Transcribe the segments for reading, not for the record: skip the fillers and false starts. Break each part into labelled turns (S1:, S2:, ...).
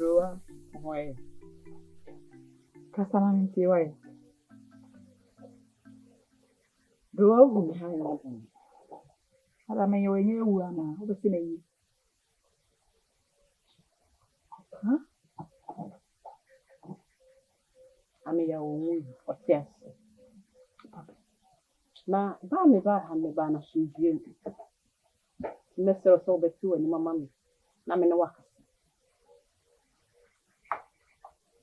S1: Drawer, why?
S2: Kasana why?
S1: Drawer who behind nothing.
S2: I mean, you're in your one, obviously. Huh?
S1: I mean, your own, or yes. Now, buy me back and me banner shoes you. Mr. Sober too, and mamma. Na me no waka.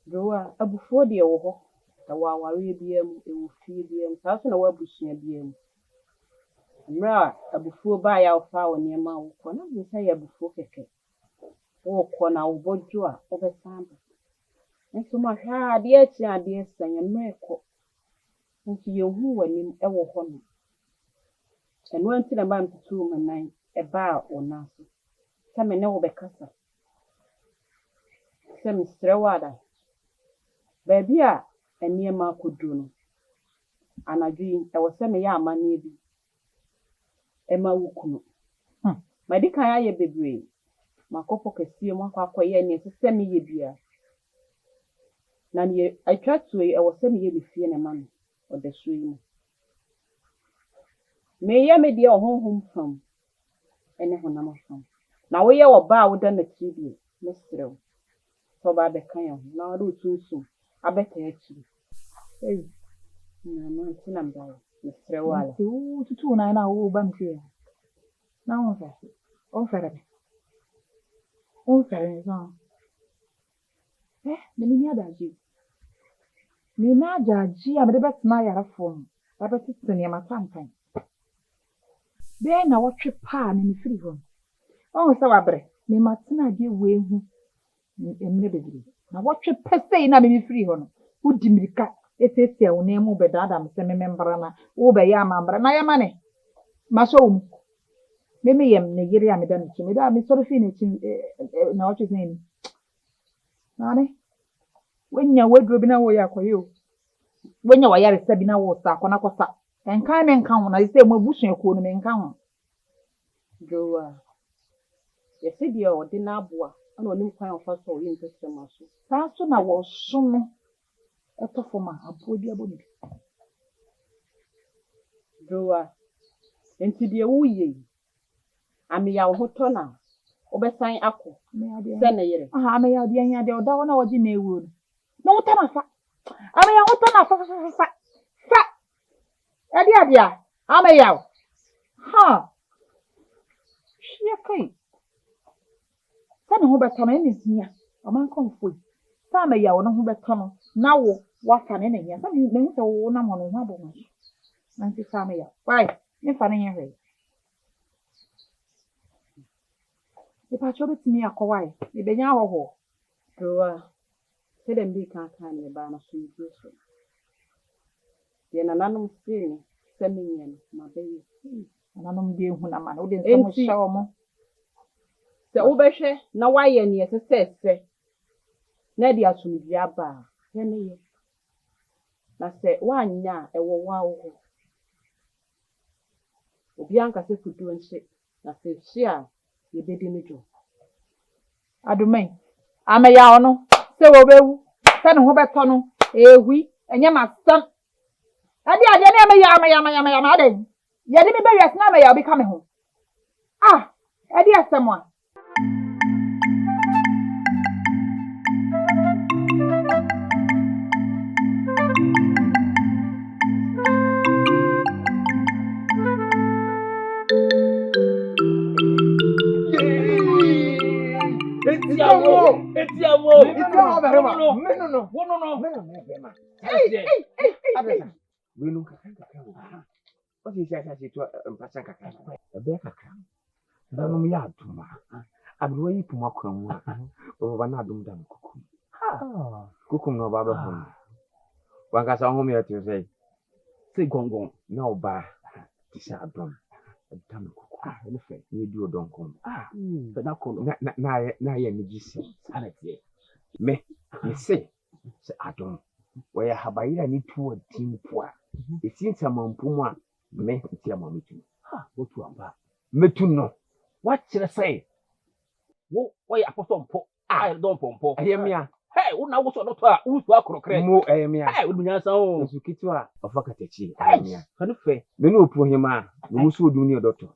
S1: Drawer, a before the oho. The wawari BM, it will feed BM, thousand a wabushin BM. Mra, a before buy our flower near Mount, one of you say a before keke. Oh, corner of Bodjua, over Samba. And so much hard, dear son, and miracle. And to you who and him ever honor. And went to the man to 2 and 9, a bar or naso. Some no be casa. Some strawada. Baby, a near Marco Druno. And I dream I was semi yama near be. Emma Wukuno. My dick I a baby. My copo can see one quaquay near to semi ye beer. Nanny, I tried to I was semi ye be fear a man or the swim. May ya me dear home from any honor from. Now we are about done the TV, Mr. So by the kind, now do too soon. I bet actually. Hey, no, number, Mr. Wallace.
S2: 2 to 2 9 hours bank here. Now, on Ferry. On Ferry, the Minia Daji. Nina Jaji, I'm the best Naya phone. I bet it's near my time. Then I watch a pan in the free room. Oh, so I break. Me Martina dear way who never. Now watch a per se in a free one. Who dimika? It is your name over Dadam, semi membrana, over Yamambra, Nayamane. Maso. Maybe I'm Nigeria, Madame Chimida, Miss Solfinity, no, what's his name? Nani? When you're wardrobing away for you. When you are Sabina was Sakonacosa, and kind and count, I say, more bushing your corner and count.
S1: Drawer. Yes, dear, or dinner boa. I don't know kind of first or interest in my soul.
S2: That's when I was soon a tougher a poor dear bonnet.
S1: Drawer. Into the wee. I mean, our hotel now. Obesign Apple. Send a year.
S2: I may have the idea of that one or Jimmy wood. No time of fact. I may have hotel fat. Adia, I may have. Ha! She okay. Send who better is here. A man come free. Some may yawn who better now. What can any here? Some you think so one on one bonus. Nancy Samia. Why? If I ain't here. If I showed it to me a kawaii, if they know
S1: Drawer. Say them be can't find the banner so you do so. The anonymous thing, sending my baby.
S2: And I don't be when I'm an audience. Show more.
S1: The Obershe, now why any as a say. Nadia to be a bar. Penny. I said, 1 year, a wow. Bianca said, could do and shit. I said, share, you did in the job.
S2: I do mean, I'm a yano. Say, well, send a Hobart tunnel, we, and you must son. I did Yama. Yet, me baby, as now I'll be coming home. Ah, I dear someone.
S3: What is that? A bear cacao. Don't yard to ma. I'd wait to mock them over an adum dam cuckoo. Cuckoo no baba home. One got some home here to say gong, no bar. Tis a drum. A damn cuckoo. Anything you do don't come. But now, me say, I don't. Where have I need to a team poor? It seems a man puma, me, Tiamami. What to about? Me to know. What should I say? Why I put on pop?
S4: Ah, don't pompo.
S3: Ayemia.
S4: Hey, una wo so no to a wo so akrokre.
S3: Mo ayemia.
S4: Hey, wo dunya san o.
S3: Nsu kitwa ofaka tachi ayemia.
S4: Kanu fe.
S3: Me no opu hima, me wo so odun ni doctor.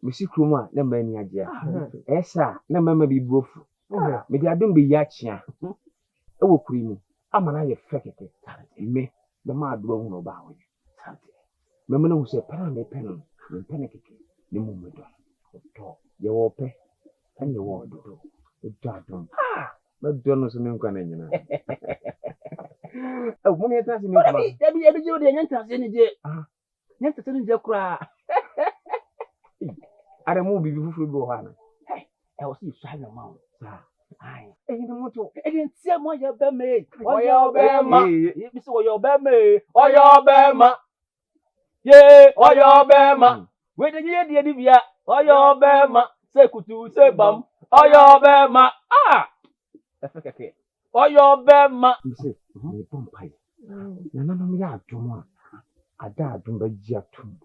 S3: Me si krom a na ma ni agye. Esa na mama bi buofu. Me di adom be ya chia. E wo kuri mu. Ama na ye fekeke. Me ma ado hu no ba ho. Me me no se para me pen. Me pen keke. Ni mu me do. To ye wo pe. Ani wo do. Do adom. Me do no so me nkwa na nyina. E wo me tra se me nkwa.
S4: Ebi je o de nyanta se ni je. Nyanta se ni je kura.
S3: Are mo bibi fufu bi ho ana.
S4: E wo si sha na ma. Ai.
S3: Ni moto.
S4: E de ntia mo ya be me. Oya be ma. Bi se oya be me. Oya be ma. Ye, oya be ma. We de ye de bia. Oya be ma. Se kutu se bam. Oya be ma. Ah. Efekeke. Oya be ma.
S3: Mse, me pompai. Na no ya adom a. Ada adom ba ji atom.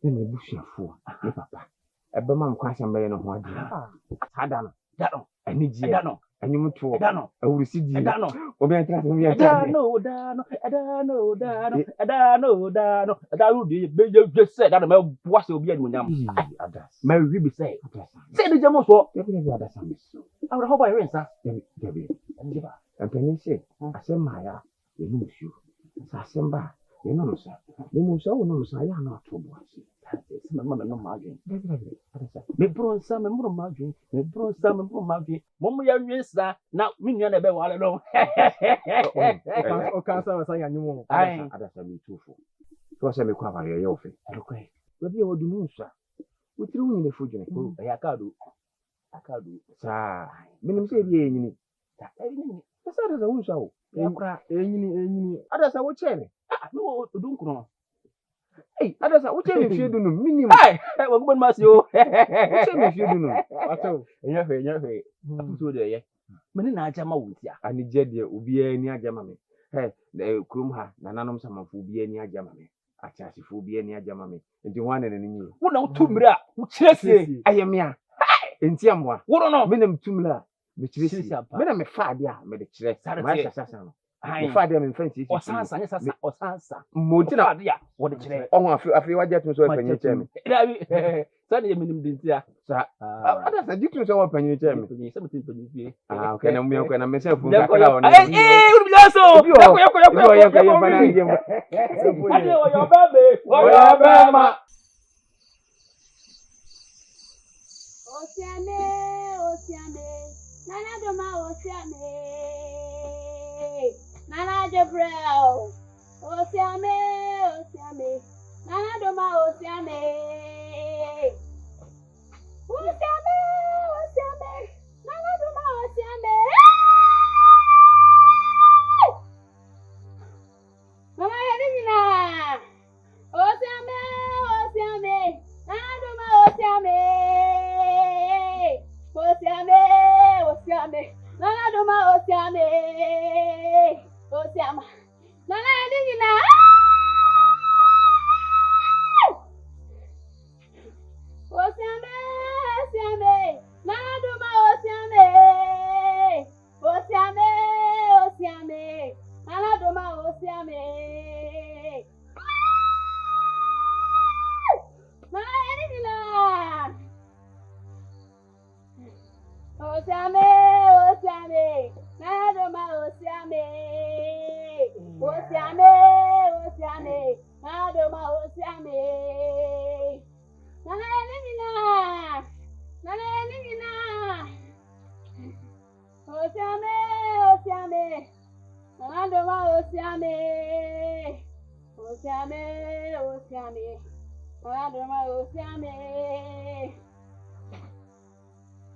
S3: Na me busuafo ne papa. Ebe ma nkwa asem be no ho ade. Ada no.
S4: Da no.
S3: Ani ji.
S4: Da no.
S3: Anyum to.
S4: Da no.
S3: Awurisi di.
S4: Da no.
S3: Obi entra se mi ya.
S4: Da no. Da ru di be je se da me boa se obi animonyam.
S3: Ada.
S4: Me wi bi se. Se de je mo so.
S3: Debi ada sam.
S4: Awra ho ba ren sa.
S3: Debi.
S4: Ndi ba.
S3: Empenye se. Asem ma ya. Ye no su. Sa asem ba. Ye no so. Ye mo so no so ya na to bo ase.
S4: Se me no ma adwen.
S3: Debi. Ada sa.
S4: Me bronsa me muro ma adwen. Me bronsa me muro ma adwen. Mo mo ya nwensa na me nua na be wale no.
S3: O kan sa sa ya nyumo. Ada sa mi tufu. So se me kwa ba ye ofe.
S4: Lokwe.
S3: Baby o dunu nsa. Wotiri wu ni fojune.
S4: Ya akadu. Akadu.
S3: Sa. Minim se bi enyini.
S4: Ta enyini.
S3: Sa ada sa wu nsa o.
S4: Yakura
S3: Enyini. Ada sa wo chene.
S4: no odunkuno.
S3: Hey, ada sa wo chene fie dunu minim.
S4: Hey, wo gbon ma si o.
S3: Wo chene fie dunu. Ato.
S4: Enya hwe. Afuso de ye. Mene na aja ma wontia.
S3: Ani jede obi ani aja ma me. Hey, krum ha na nanom samafo obi ani aja ma me. Achasifo obi ani aja ma me. Nti ho anene ni.
S4: Wo na utumira, wo kiresie.
S3: Ayemia. Enti amwa.
S4: Wo no.
S3: Me na mtumira. Me kiresie. Me na me fa ade a me de kire. Ma sasa no. Me fa ade me fancy.
S4: Osansa nya sasa osansa.
S3: Montina
S4: ade a wo de kire.
S3: Onwa afi waje tun so panyin cheme.
S4: Dabi. Sa de minim dintia.
S3: Sa. Ada sa ditun so panyin cheme.
S4: Sa mutin panyin fie.
S3: Okay na mu na me se fu kakra wona.
S4: Uru biaso. Yako. Ade wo yo bebe. Wo yo bema.
S5: Osiame, Nana Doma Osiame, Nana Jabrel, Osiame, Nana Doma Osiame, Nana Doma Osiame, Mama Helena, Osiame, Nana Doma Osiame. Osiame, Nana Doma Osiame, Osiama, Nana Edina, Osiame, Nana Doma Osiame, Nana Doma Osiame, Nana Edina. Osiame, Nana Doma Osiame, Nana Doma Osiame,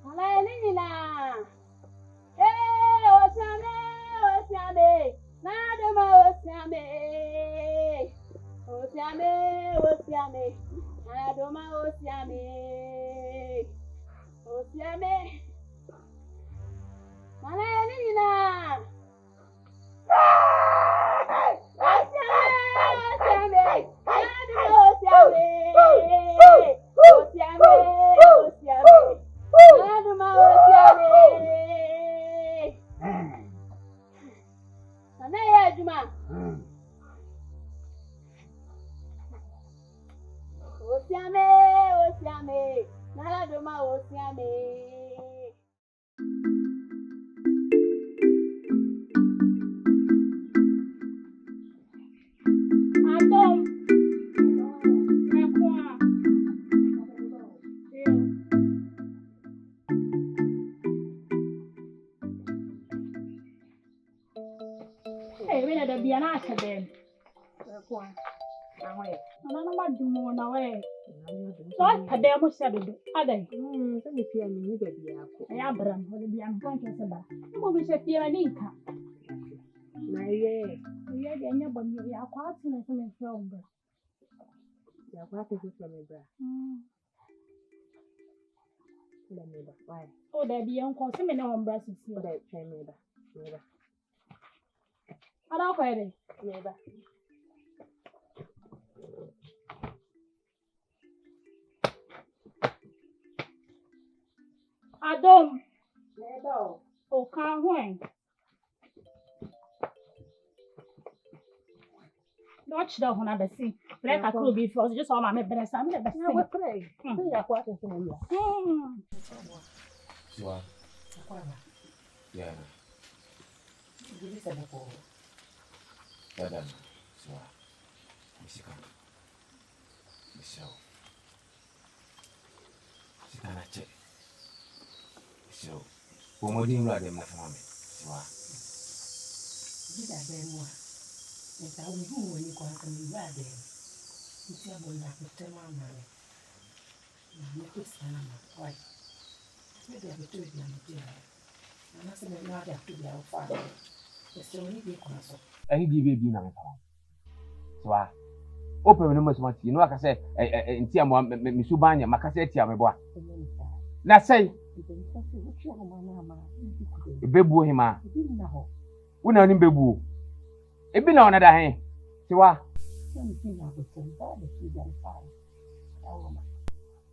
S5: Nana Elena, Osiame, Nana Doma Osiame, Nana Doma Osiame. Hallelujah. Osiame, Nana Doma Osiame, Nana Doma Osiame, Hallelujah. Osiame, Juma. Osiame. Nala doma osiame. Adam. Hey, we ada biana akaden. Kwa. Ana ma dumo na we. So akaden mo sha dodo. Adan.
S1: Se me fia ni ba bia ko.
S5: Ya bram, ho bia kan ke se ba. Mo bi se fia ni nka.
S1: Na ye.
S5: Ye de nya bom ya kwa tene se me fia omba.
S1: Ya kwa te se me bra. Da me ba. Why?
S5: O da bi en ko se me na omba sisi.
S1: Da try me ba. Me ba.
S5: Ada ko ere.
S1: Me ba.
S5: Adam.
S1: Me ba.
S5: O ka hwen. Watch the hona besi. Break a club if you just saw my bresa. Me besi.
S1: Ya we pray. Se ya kwa te se me ya.
S3: Swa.
S1: Kwa ba.
S3: Yeah.
S1: Gidi se ba ko.
S3: Dada. Swa. Misika. Misao. Sikana che. So, pomodi mla dem na fami. Swa.
S1: Gida be mo. Nta wo hu woni kwa ka mi ba de. Nti abo na ko te ma na le. Na me ko sana ma. Why? Me de be to bi na ti ya. Na se me na da to bi a fa. Se woni bi ko so.
S3: Ani di be bi na fa. Swa. Open no mo smart. No aka say nti amo me su banya makasa etia me boa. Na say bebu hima. Una ni bebu. Ebi na ona da hen. Swa.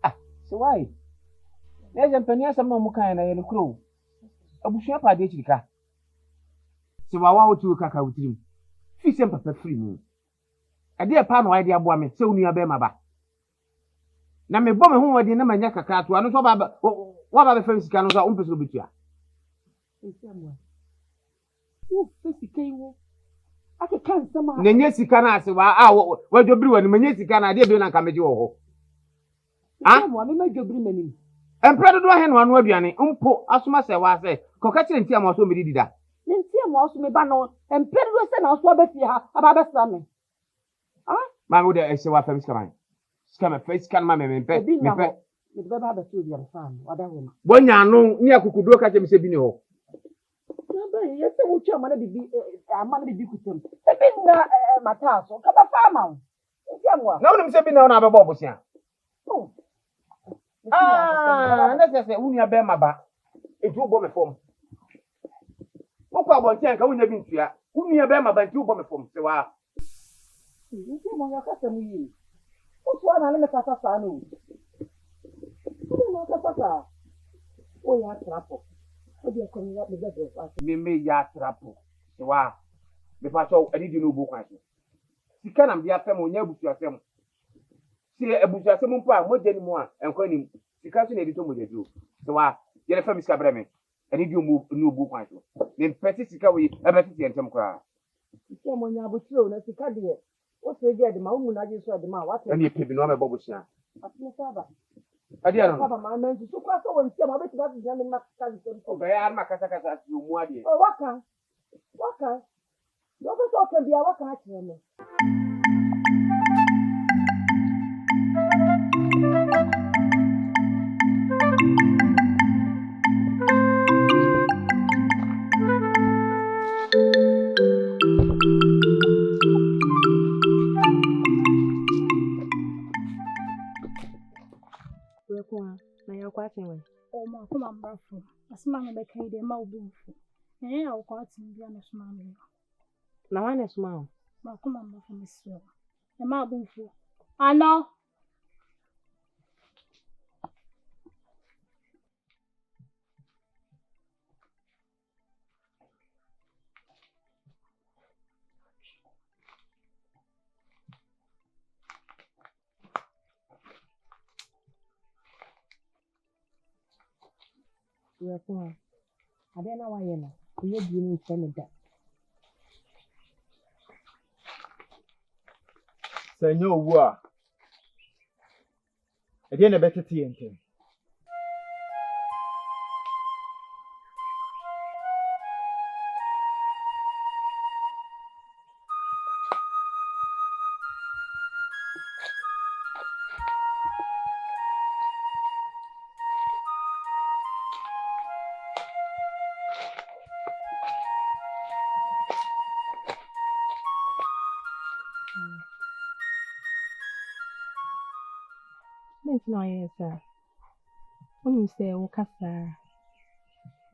S3: Ah, swa. Na je mpani asam na mu kan na ye kuro. Abusua pa de chirika. Swa wa wotu kaka wutirim. Fi sem papa free mu. Ade pa na wa de aboa me se onua be maba. Na me bo me ho wadi na manya kaka to anu so ba wa ba be fa sika no so o mpeso betua. Nenye sika na ase wa dwobiri wani menye sika na ade bi na kameje wo ho. Ah,
S1: mo me madwobiri manim.
S3: Empredo do he no anu aduane mpo asoma se wa se koka kire ntia mo so me dida.
S1: Ne ntia mo so me ba no empredo se na so ba fi ha aba be sra me. Ah,
S3: ma wo de ese wa fa sika man. Sika me fa sika ma me pe. Me pe.
S1: Me be ba so bi am fa no wada wo ma.
S3: Bonya anu ni akukudo ka je me se bi ni ho.
S1: Yes, we try man be man be kutem. Ebi na mata so ka ba farm. Ntiamwa.
S3: Na wonu se bi na ona abebo obosia.
S1: Oh.
S3: Ah, na se unia be maba. Etu bo me fom. Okwa abontia nka unia bi ntua. Unia be maba nti bo me fom se wa.
S1: Ntiamwa ya ka temu yi. Otu ana me ka sa no. Otu na ka sa. O ya trapo. Obi akomi ya be be
S3: Me ya trapo. Se wa. Me fa so adidi no bu kwan so. Sika na mde afem onya busu asem. Si ebusu asem mpo a moje ni mu a enko ni sika so na edito moje do. Se wa yele fam sika breme. Adidi no bu kwan so. Me peti sika we ebeti entem kra.
S1: Sika mo nya abotire na sika de. O se je de ma umu na je so de ma wa.
S3: Ani epe bi no amebo busia.
S1: Atne saba.
S3: Adi ano.
S1: Baba ma men so kwa so won ma beti ba ti jame na ka ji so.
S3: Be ya ma kasa ti mu ade.
S1: O waka. Waka. Yo be so kan bia waka akire me.
S6: Na ya kwa chenwe.
S5: O ma kuma mbafu. Asima me be kai de ma obumfu. Ya kwa tin bia na suma me.
S6: Na wane suma.
S5: Ma kuma mbafu misro. Ya ma obumfu. Ano.
S6: Weko. Adena wa yena. Kuye bi ni nche me da.
S7: Senyo owu a. E dey na betete yentem.
S6: No, yes, sir. When you say, "Oh, Cassa,"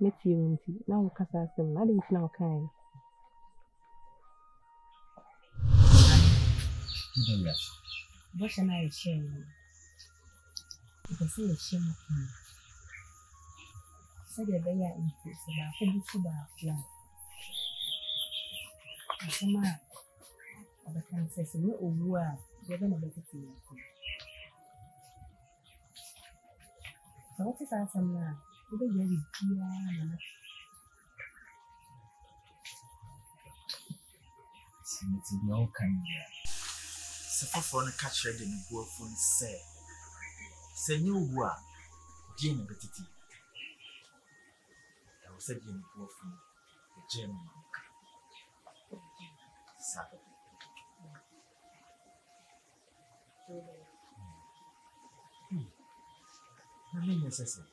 S6: Mitty, now Cassa, I didn't know kind. What can I share? Because I share with you. Said a very increase about $50. Some of the chances in your world, you're going to be able to. So what is our some now? You don't really dear.
S8: It's the old kind of suffer for a catcher in the world for say you were Jane Betty. I was said in the world from the German Saturday. I mean, necessary.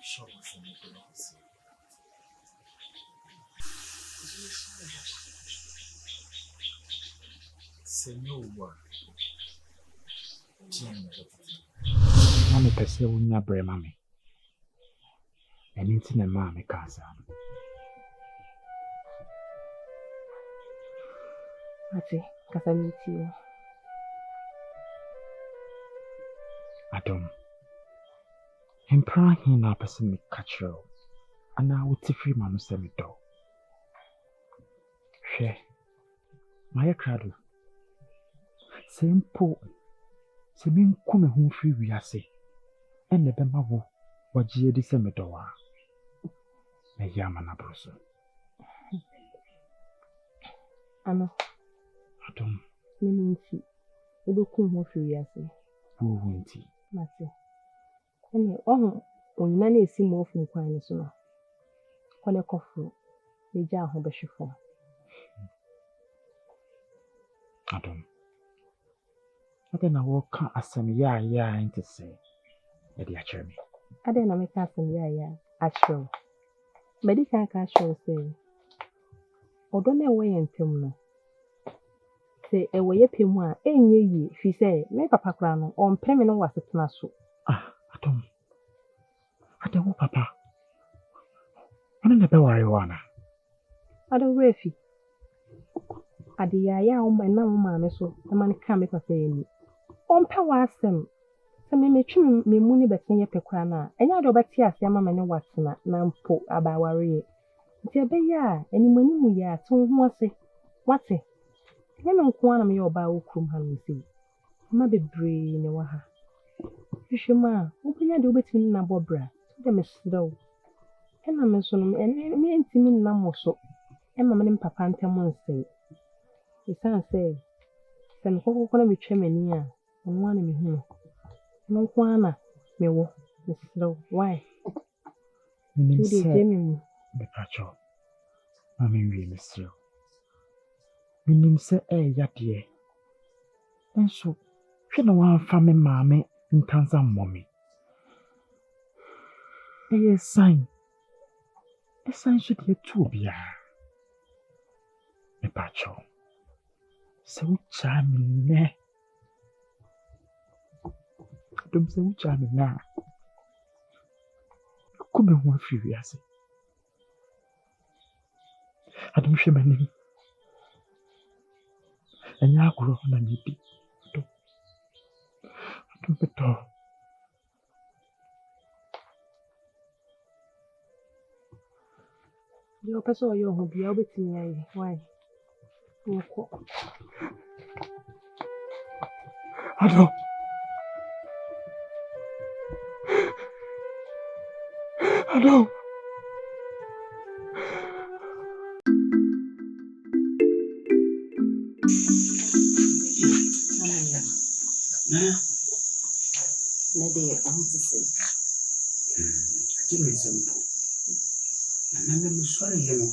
S8: Sure, for me to see. Say no word.
S3: Mami pese unya bre mami. Eni na mami kasa.
S6: Ati, kasa meet you.
S3: Adam. Empra hin na pese me kachro. Ana wuti free manu se me do. Hwe. Maya krado. Simple. Se bi nkume ho free wiase. Enne be mawo wagye di se me do wa. Na yama na broso.
S6: Ano.
S3: Adam.
S6: Minti. Odoku ho free wiase.
S3: Wo wonti.
S6: Mate. Ene onyina na esi mo ofu nkwan ni so no. Kone kofu. Eja ho be hwefo.
S3: Adam. Ade na wo ka asem ya nti se. E di akere me.
S6: Ade na me ka asem ya akere. Medical ka show say. Odo na ewe yentem no. Se ewe ye pemu a enye yi fi se me papa kra no on preme no wasetena so.
S3: Adam. Ade wo papa. Ana na be ware wana.
S6: Ade wo efi. Ade ya o ma na mo ma me so e ma ne ka me papa eni. On pe wa asem. Se me metwi me mu ni beten ye pekwa na. Enya do beti ase ama me ne watena na mpo abaware. Nti ebe ya enimani mu ya to ho ase. Wate. Nyame nko ana me oba okrum ha no sei. Ma bebre ne wa ha. Hwehwema, obenya de obetimi na bobra. De me srew. Ena me so no me ntimi na moso. Ema me papa ntem nsei. Isan say se me kokoko na betwa mani a, ono ana me hu. No nko ana me wo. Me srew. Why?
S3: Minim
S6: se
S3: me pacho. Mami wi me srew. Minim se yade. Enso hwe na wan fa me maame ntanza mommy. Sign. A sign should be too bia. Me pacho. So charming ne. Dum so charming na. Come on free wiase. Adum hwe manim. Enya agro na mi bi. Adum beto.
S6: Your person, your hobby, I'll be to why?
S3: Ado. Ado.
S1: Na de o ti se.
S9: Ati me sempo. Na me sorry yeno.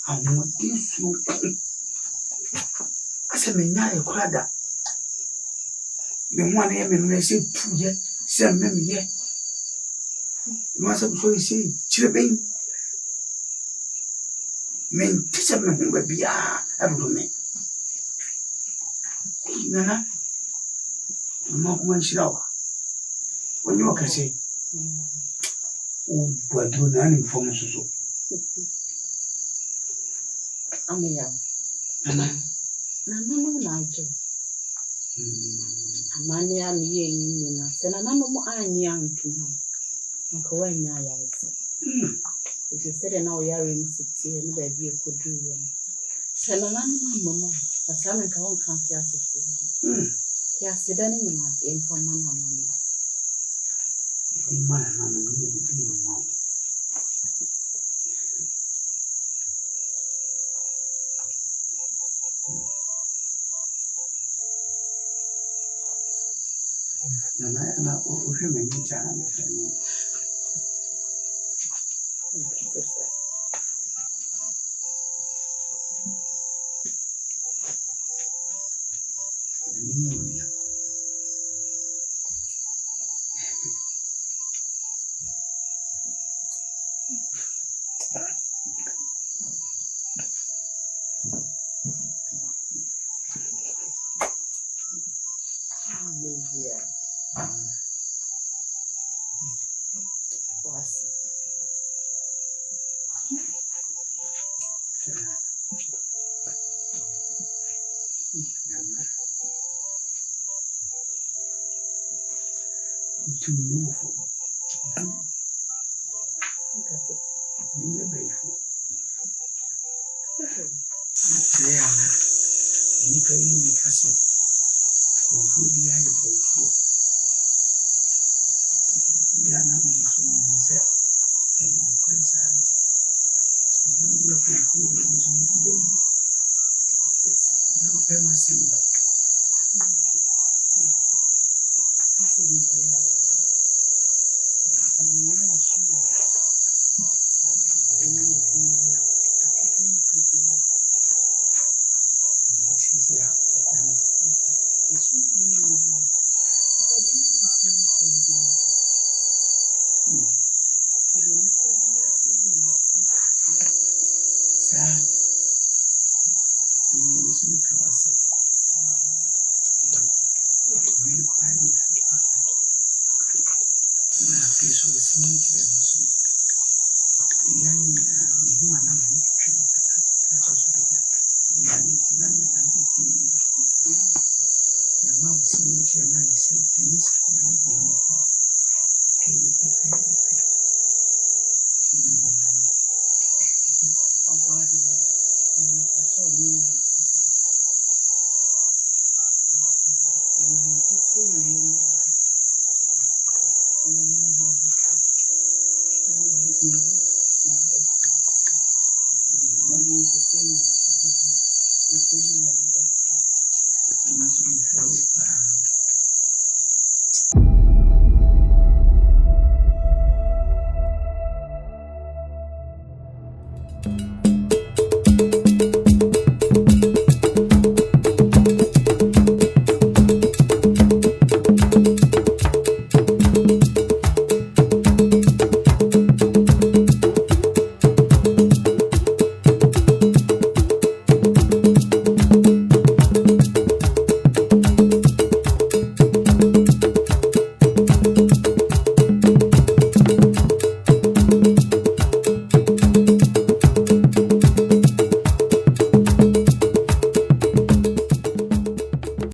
S9: Amodi su. Ase me nya e krada. Me ho na ye me no se tuye, se me me ye. Me asa so se chire ben. Me tisa me ho ba bia abdo me. Nana. Mama kuma shirawa. Wani wakase. Ubwadro nani mfomo suso.
S1: Ameya.
S9: Nana.
S1: Nana no najo. Amane ya miye yina. Se nana no mo anyi antuma. Nko wanya ya ese. If you said na o yare ni siti ni ba bi ekodru ye. Se nana no mama. Asame nka won kan ti asefo. Ya sedani nyina yemfa mana mama.
S9: Imana mama ni buti mama. Nana o me ni chana me. Too beautiful. You're beautiful. Diana, any very unique cassette. Confuria, you're beautiful. Diana, I'm so myself. I'm present. I don't know if I'm using the baby. Now, Pemacy. I said,
S10: Thank you.